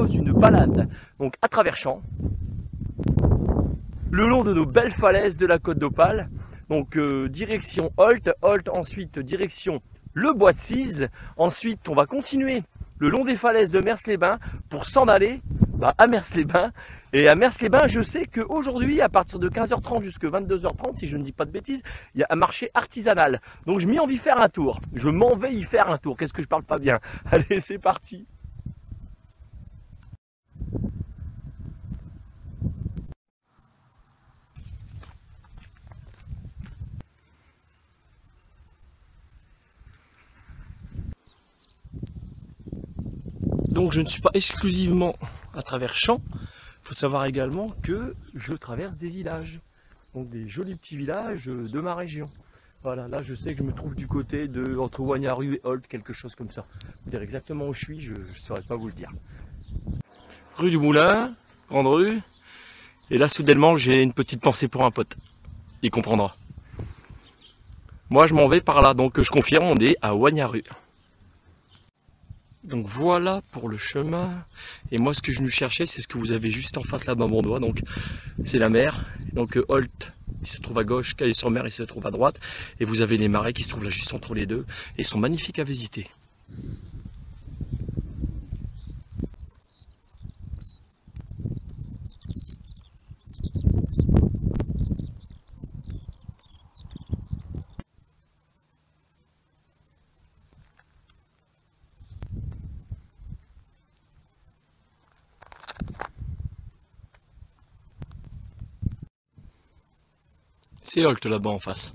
propose une balade donc à travers champs, le long de nos belles falaises de la Côte d'Opale. Donc direction Holt, ensuite direction le Bois de Cise. Ensuite on va continuer le long des falaises de Mers-les-Bains pour s'en aller à Mers-les-Bains. Et à Mers-les-Bains, je sais qu'aujourd'hui, à partir de 15h30 jusqu'à 22h30, si je ne dis pas de bêtises, il y a un marché artisanal. Donc je m'y envie faire un tour. Je m'en vais y faire un tour. Qu'est-ce que je parle pas bien? Allez, c'est parti. Donc je ne suis pas exclusivement à travers champs. Il faut savoir également que je traverse des villages. Donc des jolis petits villages de ma région. Voilà, là je sais que je me trouve du côté de entre Wagnaru et Holt, quelque chose comme ça. Vous dire exactement où je suis, je ne saurais pas vous le dire. Rue du Moulin, grande rue. Et là soudainement j'ai une petite pensée pour un pote. Il comprendra. Moi je m'en vais par là, donc je confirme, on est à Wagnaru. Donc voilà pour le chemin. Et moi ce que je nous cherchais, c'est ce que vous avez juste en face là-bas, mon doigt. Donc c'est la mer. Donc Holt, il se trouve à gauche, Caillé-sur-Mer, il se trouve à droite. Et vous avez les marais qui se trouvent là juste entre les deux. Et ils sont magnifiques à visiter. C'est Holt là-bas en face.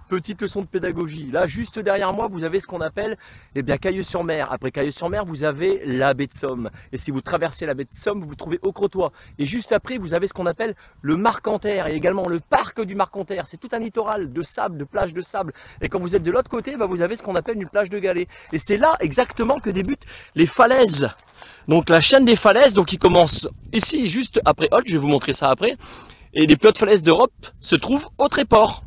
Petite leçon de pédagogie. Là, juste derrière moi, vous avez ce qu'on appelle Caillé-sur-Mer. Après Caillé-sur-Mer, vous avez la baie de Somme. Et si vous traversez la baie de Somme, vous vous trouvez au Crotoy. Et juste après, vous avez ce qu'on appelle le Marcanterre et également le parc du Marcanterre. C'est tout un littoral de sable, de plages de sable. Et quand vous êtes de l'autre côté, vous avez ce qu'on appelle une plage de galets. Et c'est là exactement que débutent les falaises. Donc la chaîne des falaises, donc qui commence ici, juste après Holt, je vais vous montrer ça après. Et les plus hautes falaises d'Europe se trouvent au Tréport.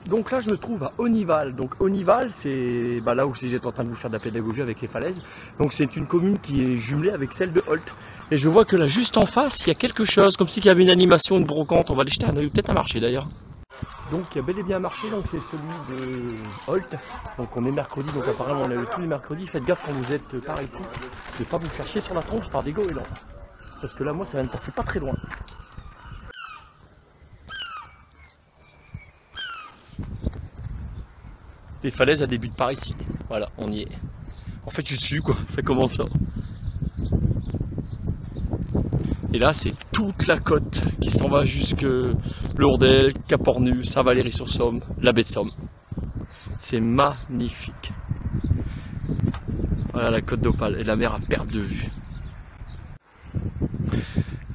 Donc là je me trouve à Onival. Donc Onival c'est là où j'étais en train de vous faire de la pédagogie avec les falaises. Donc c'est une commune qui est jumelée avec celle de Holt. Et je vois que là juste en face il y a quelque chose, comme s'il y avait une animation, une brocante. On va aller jeter un œil, peut-être un marché d'ailleurs. Donc il y a bel et bien un marché, donc c'est celui de Holt. Donc on est mercredi, donc apparemment on est tous les mercredis. Faites gaffe quand vous êtes par ici, de ne pas vous faire chier sur la tronche par des goélands. Parce que là moi ça va me passer pas très loin. Les falaises, elles débutent par ici. Voilà, on y est. En fait, je suis quoi, ça commence là. Et là, c'est toute la côte qui s'en va jusque Lourdel, Cap-Ornu, Saint-Valery-sur-Somme, la baie de Somme. C'est magnifique. Voilà la côte d'Opale et la mer à perte de vue.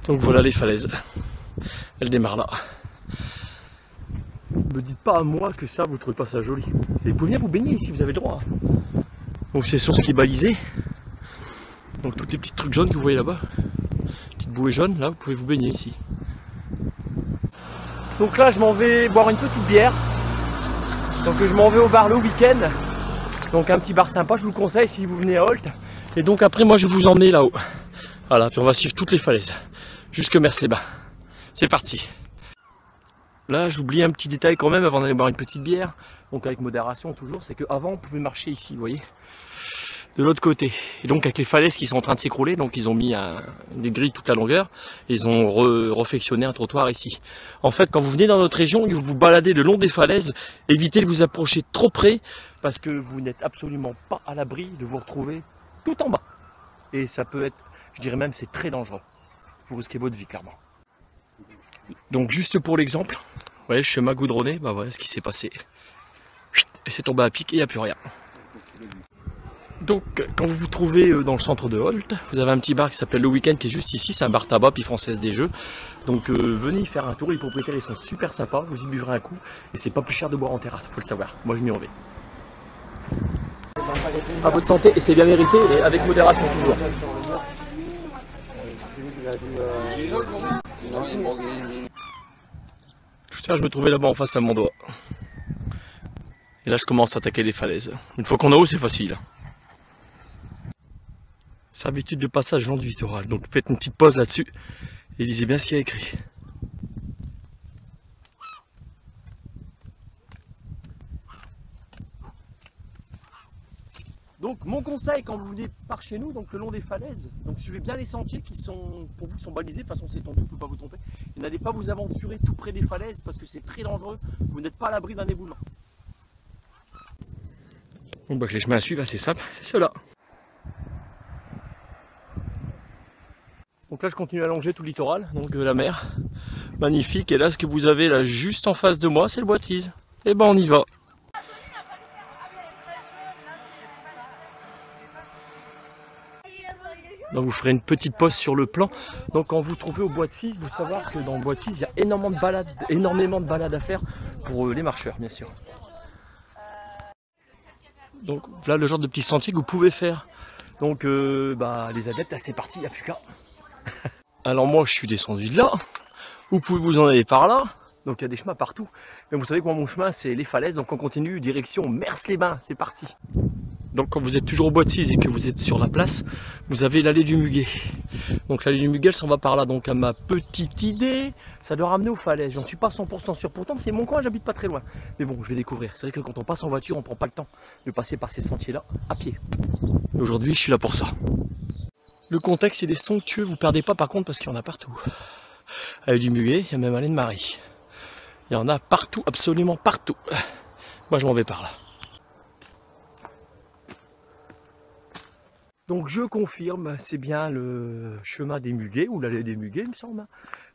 Donc voilà les falaises. Elles démarrent là. Ne me dites pas à moi que ça, vous trouvez pas ça joli. Et vous pouvez venir vous baigner ici, vous avez le droit. Donc c'est source qui est balisée. Donc toutes les petites trucs jaunes que vous voyez là-bas, petites bouées jaunes, là vous pouvez vous baigner ici. Donc là je m'en vais boire une petite bière. Donc je m'en vais au bar le week-end. Donc un petit bar sympa, je vous le conseille si vous venez à Holt. Et donc après moi je vais vous emmener là-haut. Voilà, puis on va suivre toutes les falaises. Jusque Mers-les-Bains. C'est parti. Là, j'oublie un petit détail quand même avant d'aller boire une petite bière, donc avec modération toujours, c'est qu'avant on pouvait marcher ici, vous voyez, de l'autre côté. Et donc avec les falaises qui sont en train de s'écrouler, donc ils ont mis des grilles toute la longueur, et ils ont refectionné un trottoir ici. En fait, quand vous venez dans notre région et que vous vous baladez le long des falaises, évitez de vous approcher trop près, parce que vous n'êtes absolument pas à l'abri de vous retrouver tout en bas. Et ça peut être, je dirais même, c'est très dangereux. Vous risquez votre vie, clairement. Donc juste pour l'exemple, vous voyez, chemin goudronné, voilà ce qui s'est passé. Et c'est tombé à pic et il n'y a plus rien. Donc quand vous vous trouvez dans le centre de Holt, vous avez un petit bar qui s'appelle Le Week-end qui est juste ici, c'est un bar tabac puis Française des Jeux. Donc venez y faire un tour, les propriétaires ils sont super sympas, vous y buvrez un coup et c'est pas plus cher de boire en terrasse, faut le savoir. Moi je m'y en vais. À votre santé et c'est bien mérité et avec modération toujours. Là, je me trouvais là-bas en face à mon doigt. Et là, je commence à attaquer les falaises. Une fois qu'on est en haut, c'est facile. Servitude de passage long du littoral. Donc faites une petite pause là-dessus et lisez bien ce qu'il y a écrit. Donc mon conseil quand vous venez par chez nous, donc le long des falaises, donc suivez bien les sentiers qui sont pour vous qui sont balisés, de toute façon c'est tendu, vous ne pouvez pas vous tromper. Et n'allez pas vous aventurer tout près des falaises parce que c'est très dangereux, vous n'êtes pas à l'abri d'un éboulement. Donc les chemins à suivre, c'est simple, c'est ceux-là. Donc là je continue à longer tout le littoral, donc la mer, magnifique. Et là ce que vous avez là juste en face de moi, c'est le bois de Cise. Et ben on y va. Donc vous ferez une petite pause sur le plan. Donc quand vous trouvez au bois de Cise, vous savez savoir que dans le bois de Cise, il y a énormément de balades à faire pour les marcheurs bien sûr. Donc voilà le genre de petits sentiers que vous pouvez faire. Donc les adeptes, là c'est parti, il n'y a plus qu'à. Alors moi je suis descendu de là, vous pouvez vous en aller par là, donc il y a des chemins partout. Mais vous savez que moi mon chemin c'est les falaises, donc on continue direction Mers-les-Bains, c'est parti. Donc quand vous êtes toujours au bois de Cise et que vous êtes sur la place, vous avez l'allée du Muguet. Donc l'allée du Muguet elle s'en va par là, donc à ma petite idée, ça doit ramener aux falaises. J'en suis pas 100% sûr, pourtant c'est mon coin, j'habite pas très loin. Mais bon, je vais découvrir. C'est vrai que quand on passe en voiture, on prend pas le temps de passer par ces sentiers là à pied. Aujourd'hui je suis là pour ça. Le contexte il est somptueux, vous perdez pas par contre parce qu'il y en a partout. Allée du Muguet, il y a même allée de Marie. Il y en a partout, absolument partout. Moi je m'en vais par là. Donc je confirme, c'est bien le chemin des Muguets, ou l'allée des Muguets il me semble.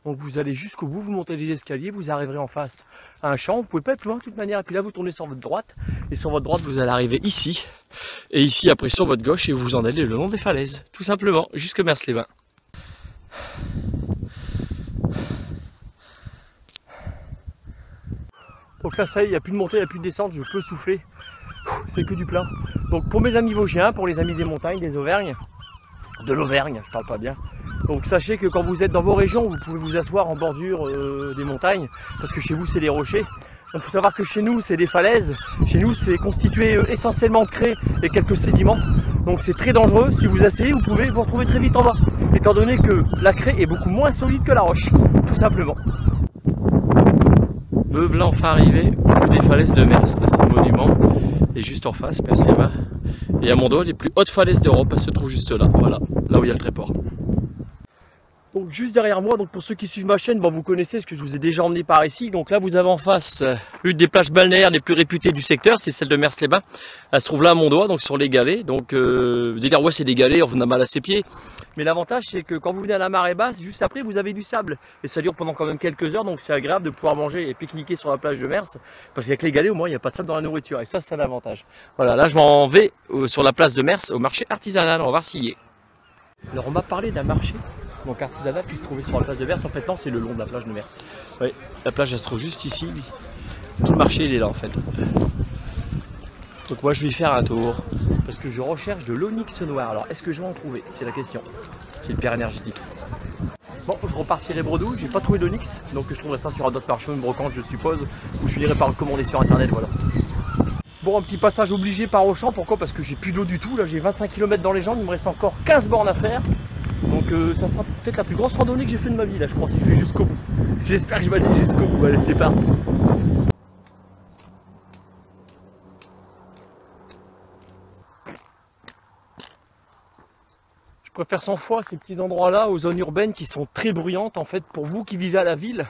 Donc vous allez jusqu'au bout, vous montez les escaliers, vous arriverez en face à un champ, vous pouvez pas être plus loin de toute manière. Et puis là vous tournez sur votre droite, et sur votre droite vous allez arriver ici. Et ici après sur votre gauche, et vous en allez le long des falaises, tout simplement, jusque Mers-les-Bains. Donc là ça y est, il n'y a plus de montée, il n'y a plus de descente, je peux souffler. C'est que du plat. Donc pour mes amis vosgiens, pour les amis des montagnes, des Auvergnes, de l'Auvergne, je parle pas bien. Donc sachez que quand vous êtes dans vos régions, vous pouvez vous asseoir en bordure des montagnes, parce que chez vous c'est des rochers. Donc il faut savoir que chez nous c'est des falaises, chez nous c'est constitué essentiellement de craie et quelques sédiments. Donc c'est très dangereux, si vous asseyez vous pouvez vous retrouver très vite en bas, étant donné que la craie est beaucoup moins solide que la roche, tout simplement. Me voilà enfin arrivé au bout des falaises de Mers, là c'est le monument. Et juste en face, Mers-les-Bains. Et à mon dos, les plus hautes falaises d'Europe, elles se trouvent juste là, voilà, là où il y a le tréport. Donc juste derrière moi, donc pour ceux qui suivent ma chaîne, bon, vous connaissez ce que je vous ai déjà emmené par ici. Donc là vous avez en face une des plages balnéaires les plus réputées du secteur, c'est celle de Mers-les-Bains. Elle se trouve là à mon doigt, donc sur les galets. Donc vous allez dire ouais c'est des galets, on a mal à ses pieds. Mais l'avantage c'est que quand vous venez à la marée basse, juste après vous avez du sable. Et ça dure pendant quand même quelques heures, donc c'est agréable de pouvoir manger et pique-niquer sur la plage de Mers. Parce qu'avec les galets au moins il n'y a pas de sable dans la nourriture. Et ça c'est l'avantage. Voilà, là je m'en vais sur la place de Mers au marché artisanal, on va voir s'il y est. Alors on m'a parlé d'un marché donc artisanal qui se trouvait sur la place de Mers. En fait non, c'est le long de la plage de Mers. Oui, la plage elle se trouve juste ici. Tout le marché il est là en fait. Donc moi je vais y faire un tour parce que je recherche de l'onyx noir. Alors est-ce que je vais en trouver? C'est la question. C'est le père énergétique. Bon, je repartirai bredouille, j'ai pas trouvé d'onyx, donc je trouverai ça sur un autre marché, une brocante je suppose, ou je finirai par le commander sur internet, voilà. Bon, un petit passage obligé par Auchan, pourquoi? Parce que j'ai plus d'eau du tout, là j'ai 25 km dans les jambes, il me reste encore 15 bornes à faire. Donc ça sera peut-être la plus grosse randonnée que j'ai fait de ma vie là, je crois, si je fais jusqu'au bout. J'espère que je vais aller jusqu'au bout, allez c'est parti. Je préfère 100 fois ces petits endroits là aux zones urbaines qui sont très bruyantes en fait. Pour vous qui vivez à la ville,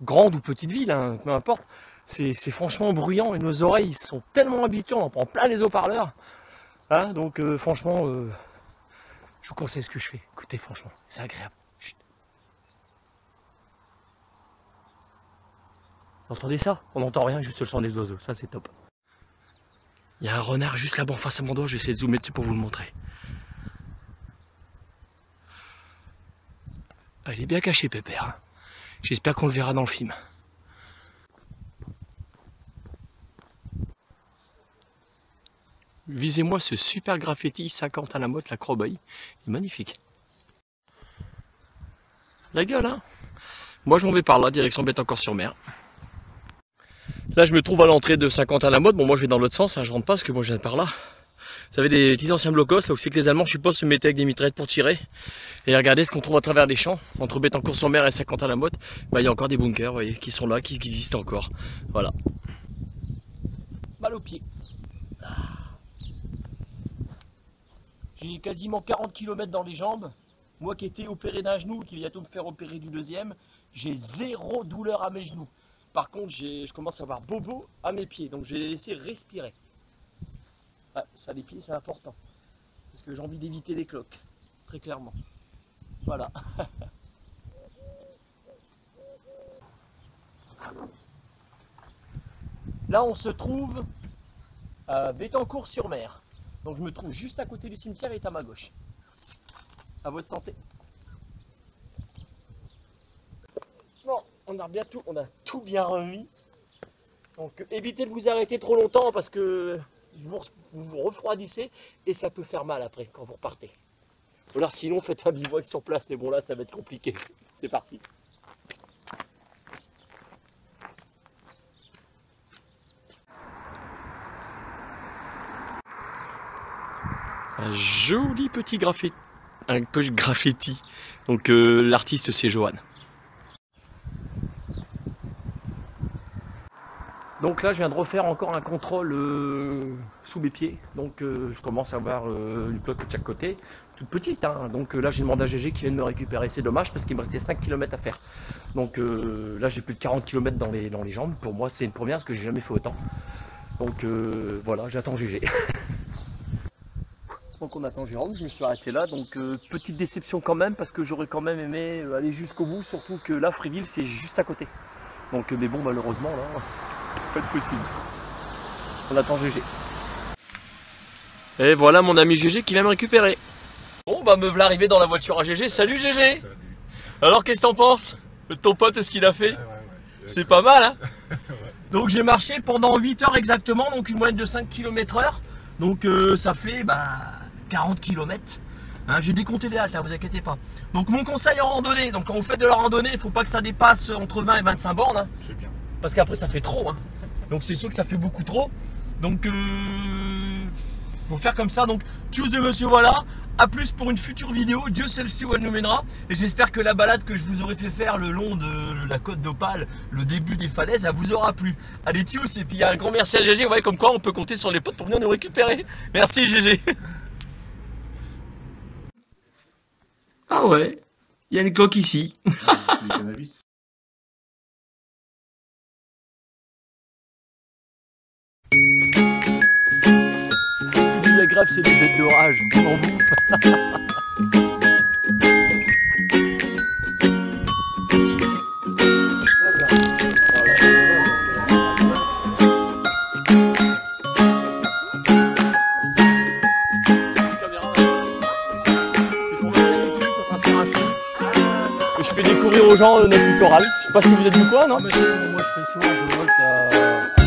grande ou petite ville, hein, peu importe, c'est franchement bruyant et nos oreilles sont tellement habituées, on en prend plein les haut-parleurs. Hein, donc franchement, je vous conseille ce que je fais. Écoutez, franchement, c'est agréable. Chut. Vous entendez ça? On n'entend rien, juste le son des oiseaux. Ça, c'est top. Il y a un renard juste là-bas en face à mon dos. Je vais essayer de zoomer dessus pour vous le montrer. Ah, il est bien caché, Pépère. Hein. J'espère qu'on le verra dans le film. Visez-moi ce super graffiti 50 à la mode, la Crobaille. Il est magnifique. La gueule, hein. Moi, je m'en vais par là, direction Bettencourt-sur-Mer. Là je me trouve à l'entrée de Saint-Quentin-la-Motte. Bon moi je vais dans l'autre sens, hein, je rentre pas parce que moi je viens par là. Vous savez, des petits anciens blocos, là où c'est que les Allemands je suppose se mettaient avec des mitraillettes pour tirer. Et regardez ce qu'on trouve à travers les champs, entre Bettencourt-sur-Mer et Saint-Quentin-la-Motte. Bah, il y a encore des bunkers, vous voyez, qui sont là, qui existent encore. Voilà. Mal aux pieds. J'ai quasiment 40 km dans les jambes. Moi qui étais opéré d'un genou, qui bientôt me faire opérer du deuxième, j'ai zéro douleur à mes genoux. Par contre, je commence à avoir bobo à mes pieds, donc je vais les laisser respirer. Ouais, ça, les pieds, c'est important. Parce que j'ai envie d'éviter les cloques, très clairement. Voilà. Là, on se trouve à Bettencourt-sur-Mer. Donc, je me trouve juste à côté du cimetière et est à ma gauche. À votre santé. Bon, on a tout bien remis. Donc, évitez de vous arrêter trop longtemps parce que vous vous refroidissez et ça peut faire mal après quand vous repartez. Ou alors sinon faites un bivouac sur place, mais bon là ça va être compliqué. C'est parti. Un joli petit graffiti. Un peu graffiti. Donc l'artiste c'est Johan. Donc là je viens de refaire encore un contrôle sous mes pieds. Donc je commence à avoir une cloque de chaque côté. Toute petite, hein. Donc là j'ai demandé à GG qui vient de me récupérer. C'est dommage parce qu'il me restait 5 km à faire. Donc là j'ai plus de 40 km dans les jambes. Pour moi c'est une première parce que j'ai jamais fait autant. Donc voilà, j'attends GG. Donc on attend Jérôme, je me suis arrêté là. Donc petite déception quand même parce que j'aurais quand même aimé aller jusqu'au bout. Surtout que là Fréville c'est juste à côté. Donc mais bon malheureusement là... Pas de possible. On attend GG. Et voilà mon ami GG qui vient me récupérer. Bon bah me voilà arrivé dans la voiture à GG. Salut GG. Salut. Alors qu'est-ce que t'en penses de ton pote, ce qu'il a fait? C'est pas mal hein. Donc j'ai marché pendant 8 heures exactement, donc une moyenne de 5 km/h. Donc ça fait 40 km. Hein, j'ai décompté les haltes, hein, vous inquiétez pas. Donc mon conseil en randonnée, donc quand vous faites de la randonnée, il ne faut pas que ça dépasse entre 20 et 25 bornes. Hein. Parce qu'après ça fait trop, hein. Donc c'est sûr que ça fait beaucoup trop. Donc faut faire comme ça. Donc tchuss de monsieur voilà. A plus pour une future vidéo. Dieu seul sait où elle nous mènera. Et j'espère que la balade que je vous aurais fait faire le long de la côte d'Opale, le début des falaises, elle vous aura plu. Allez tchuss. Et puis un grand merci à GG. Vous voyez comme quoi on peut compter sur les potes pour venir nous récupérer. Merci GG. Ah ouais, il y a une coque ici. C'est du cannabis. Le plus agréable, c'est les bêtes d'orage. On bouffe. Je fais découvrir aux gens notre littoral. Je sais pas si vous êtes du coin, non? Ah, mais moi je fais souvent, je volte à